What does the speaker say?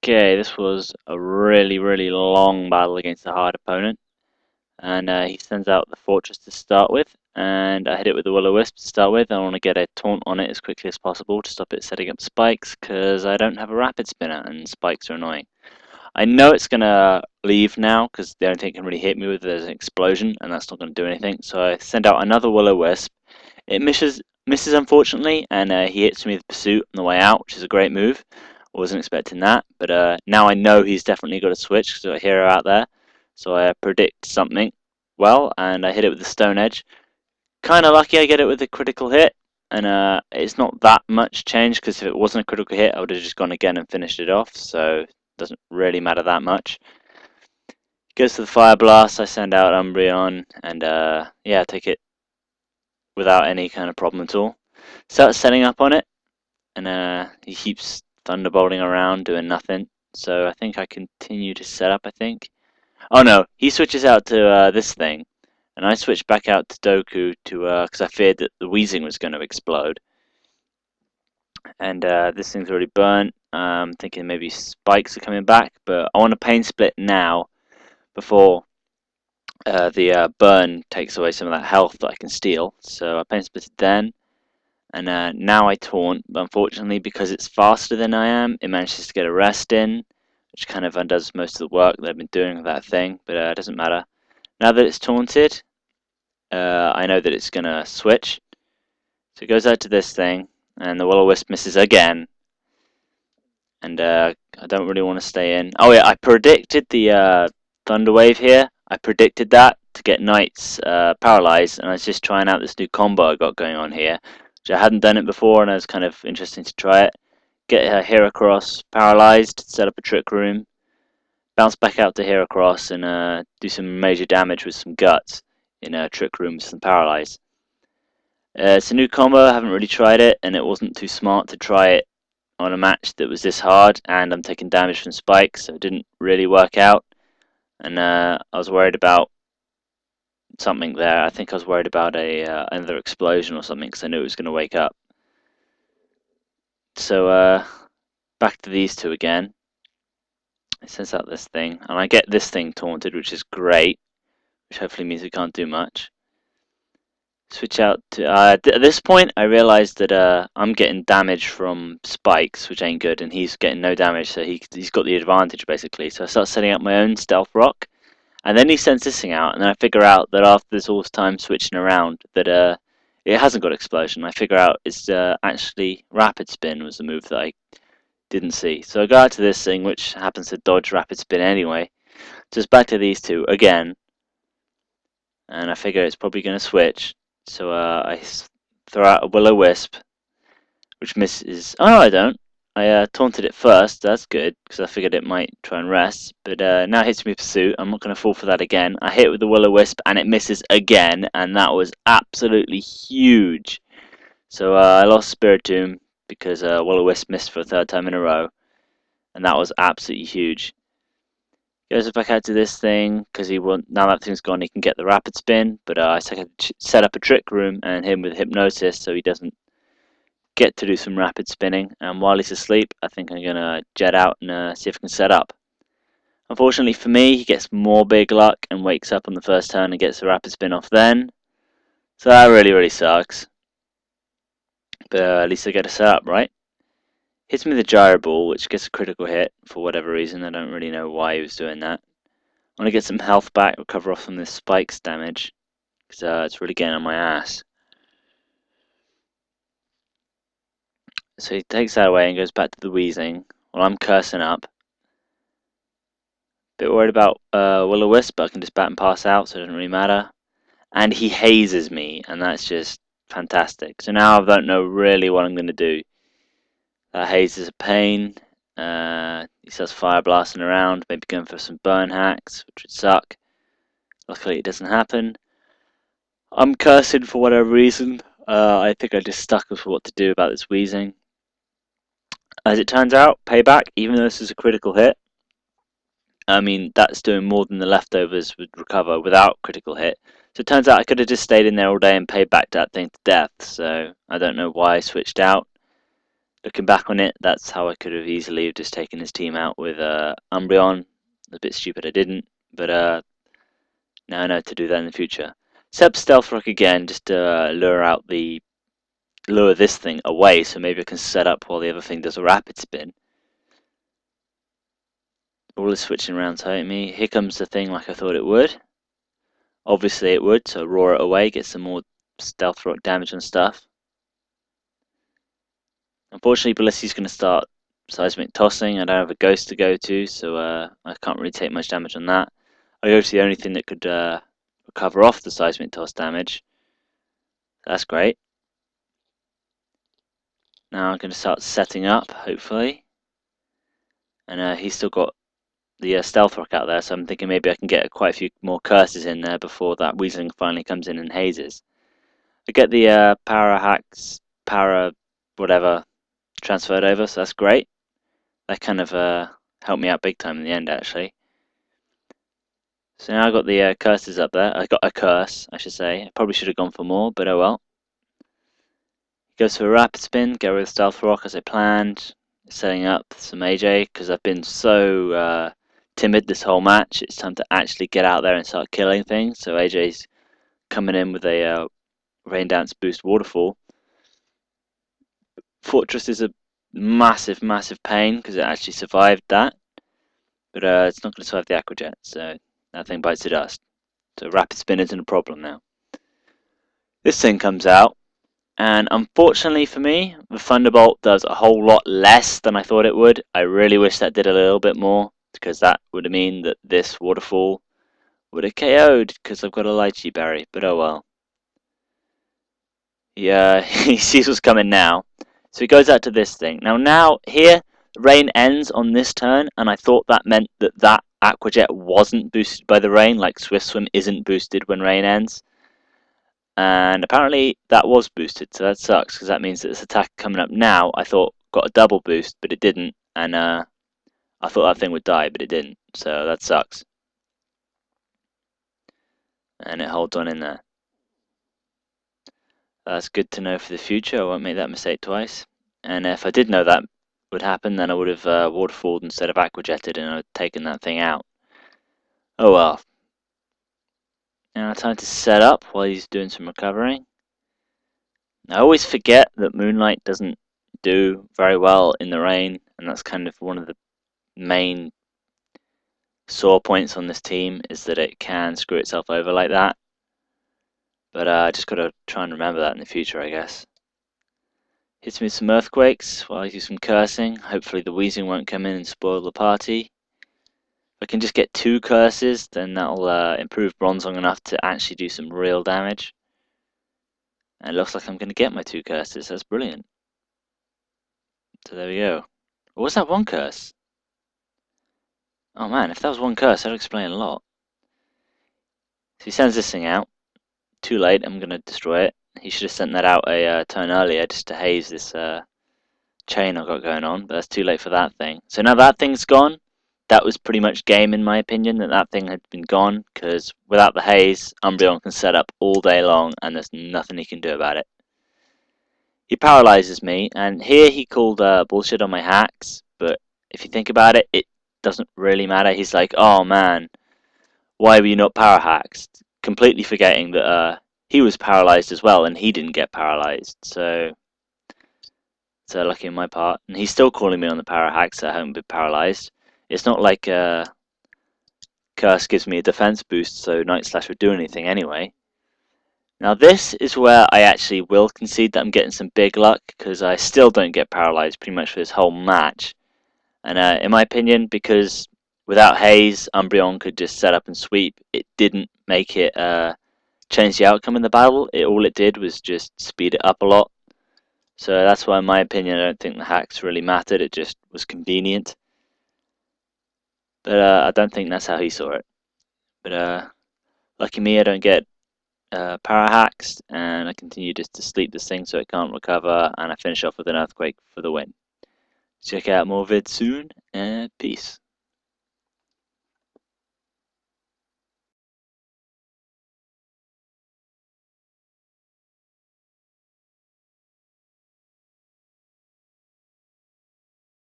Okay, this was a really long battle against a hard opponent, and he sends out the fortress to start with, and I hit it with the will-o-wisp to start with. I want to get a taunt on it as quickly as possible to stop it setting up spikes, because I don't have a rapid spinner, and spikes are annoying. I know it's going to leave now, because the only thing it can really hit me with is an explosion, and that's not going to do anything, so I send out another will-o-wisp. It misses unfortunately, and he hits me with pursuit on the way out, which is a great move. Wasn't expecting that, but now I know he's definitely got a switch because there's a hero out there. So I predict something well, and I hit it with the stone edge. Kind of lucky I get it with a critical hit, and it's not that much change because if it wasn't a critical hit, I would have just gone again and finished it off. So it doesn't really matter that much. Goes to the fire blast. I send out Umbreon, and yeah, take it without any kind of problem at all. Start setting up on it, and he keeps thunderbolting around doing nothing. So I think I continue to set up, I think. Oh no, he switches out to this thing, and I switch back out to Doku to because I feared that the Weezing was going to explode. And this thing's already burnt. Thinking maybe spikes are coming back, but I want to pain split now before the burn takes away some of that health that I can steal. So I pain split it then. And now I taunt, but unfortunately because it's faster than I am, it manages to get a rest in, which kind of undoes most of the work that I've been doing with that thing, but it doesn't matter. Now that it's taunted, I know that it's going to switch. So it goes out to this thing, and the will-o-wisp misses again. And I don't really want to stay in. Oh yeah, I predicted the Thunder Wave here. I predicted that to get Knights paralyzed, and I was just trying out this new combo I got going on here. I hadn't done it before, and it was kind of interesting to try it. Get her Heracross paralyzed, set up a trick room, bounce back out to Heracross, and do some major damage with some guts in a trick room with some paralyze. It's a new combo. I haven't really tried it, and it wasn't too smart to try it on a match that was this hard, and I'm taking damage from spikes, so it didn't really work out. And I was worried about something there. I think I was worried about another explosion or something because I knew it was going to wake up. So back to these two again. It sends out this thing, and I get this thing taunted, which is great, which hopefully means we can't do much. Switch out to at this point I realized that I'm getting damage from spikes, which ain't good, and he's getting no damage, so he's got the advantage basically. So I start setting up my own stealth rock. And then he sends this thing out, and then I figure out that after this all time switching around, that it hasn't got explosion. I figure out it's actually rapid spin was the move that I didn't see. So I go out to this thing, which happens to dodge rapid spin anyway. Just back to these two again, and I figure it's probably going to switch. So I throw out a will-o-wisp, which misses. Oh no, I don't. I taunted it first, that's good, because I figured it might try and rest, but now it hits me with pursuit. I'm not going to fall for that again. I hit it with the will-o-wisp, and it misses again, and that was absolutely huge. So I lost Spiritomb, because will-o-wisp missed for a third time in a row, and that was absolutely huge. Goes back out to this thing, because now that thing's gone, he can get the rapid spin, but I set up a trick room and hit him with hypnosis, so he doesn't get to do some rapid spinning, and while he's asleep I think I'm going to jet out and see if I can set up. Unfortunately for me, he gets more big luck and wakes up on the first turn and gets the rapid spin off then, so that really sucks, but at least I get a set up, right? Hits me with the gyro ball, which gets a critical hit for whatever reason. I don't really know why he was doing that. I want to get some health back, recover off from this spikes damage, because it's really getting on my ass. So he takes that away and goes back to the Weezing while I'm cursing up. Bit worried about will-o-wisp, but I can just bat and pass out, so it doesn't really matter. And he hazes me, and that's just fantastic. So now I don't know really what I'm going to do. That haze is a pain. He starts fire blasting around, maybe going for some burn hacks, which would suck. Luckily it doesn't happen. I'm cursing for whatever reason. I think I just stuck with what to do about this Weezing. As it turns out, payback, even though this is a critical hit, I mean, that's doing more than the leftovers would recover without critical hit. So it turns out I could have just stayed in there all day and paid back that thing to death, so I don't know why I switched out. Looking back on it, that's how I could have easily just taken his team out with Umbreon. It was a bit stupid I didn't, but now I know to do that in the future. Set up Stealth Rock again just to lure this thing away, so maybe I can set up while the other thing does a Rapid Spin. All is switching around to hurt me. Here comes the thing like I thought it would. Obviously it would, so roar it away, get some more Stealth Rock damage and stuff. Unfortunately, Blissey's going to start Seismic Tossing. I don't have a Ghost to go to, so I can't really take much damage on that. I go to the only thing that could recover off the Seismic Toss damage. That's great. Now I'm going to start setting up, hopefully. And he's still got the Stealth Rock out there, so I'm thinking maybe I can get quite a few more curses in there before that Weezling finally comes in and hazes. I get the Para Hacks, Para whatever, transferred over, so that's great. That kind of helped me out big time in the end, actually. So now I've got the curses up there. I got a curse, I should say. I probably should have gone for more, but oh well. Goes for a Rapid Spin, get rid of Stealth Rock as I planned. Setting up some AJ, because I've been so timid this whole match. It's time to actually get out there and start killing things. So AJ's coming in with a Rain Dance Boost Waterfall. Fortress is a massive, massive pain because it actually survived that. But it's not going to survive the Aqua Jet, so that thing bites the dust. So Rapid Spin isn't a problem now. This thing comes out, and unfortunately for me, the Thunderbolt does a whole lot less than I thought it would. I really wish that did a little bit more, because that would mean that this Waterfall would have KO'd, because I've got a Lychee Berry, but oh well. Yeah, he sees what's coming now. So he goes out to this thing. Now here, rain ends on this turn, and I thought that meant that that Aqua Jet wasn't boosted by the rain, like Swift Swim isn't boosted when rain ends. And apparently that was boosted, so that sucks, because that means that this attack coming up now, I thought got a double boost, but it didn't. And I thought that thing would die, but it didn't, so that sucks. And it holds on in there. That's good to know for the future. I won't make that mistake twice. And if I did know that would happen, then I would have waterfalled instead of aquajetted, and I would have taken that thing out. Oh well. Now time to set up while he's doing some recovering. I always forget that Moonlight doesn't do very well in the rain, and that's kind of one of the main sore points on this team, is that it can screw itself over like that. But I just got to try and remember that in the future, I guess. Hits me with some earthquakes while I do some cursing. Hopefully the Weezing won't come in and spoil the party. If I can just get 2 curses, then that'll improve Bronzong enough to actually do some real damage. And it looks like I'm going to get my 2 curses. That's brilliant. So there we go. What was that one curse? Oh man, if that was one curse, that'll explain a lot. So he sends this thing out. Too late, I'm going to destroy it. He should have sent that out a turn earlier just to haze this chain I've got going on, but that's too late for that thing. So now that thing's gone, that was pretty much game in my opinion, that thing had been gone, because without the haze, Umbreon can set up all day long and there's nothing he can do about it. He paralyzes me, and here he called bullshit on my hacks, but if you think about it, it doesn't really matter. He's like, oh man, why were you not power hacked? Completely forgetting that he was paralyzed as well, and he didn't get paralyzed. So lucky on my part. And he's still calling me on the power hacks that I haven't been paralyzed. It's not like Curse gives me a defense boost, so Night Slash would do anything anyway. Now this is where I actually will concede that I'm getting some big luck, because I still don't get paralyzed pretty much for this whole match. And in my opinion, because without haze, Umbreon could just set up and sweep, it didn't make it change the outcome in the battle. All it did was just speed it up a lot. So that's why, in my opinion, I don't think the hacks really mattered. It just was convenient. But I don't think that's how he saw it. But lucky me, I don't get para hacks, and I continue just to sleep this thing so it can't recover, and I finish off with an earthquake for the win. Check out more vids soon, and peace.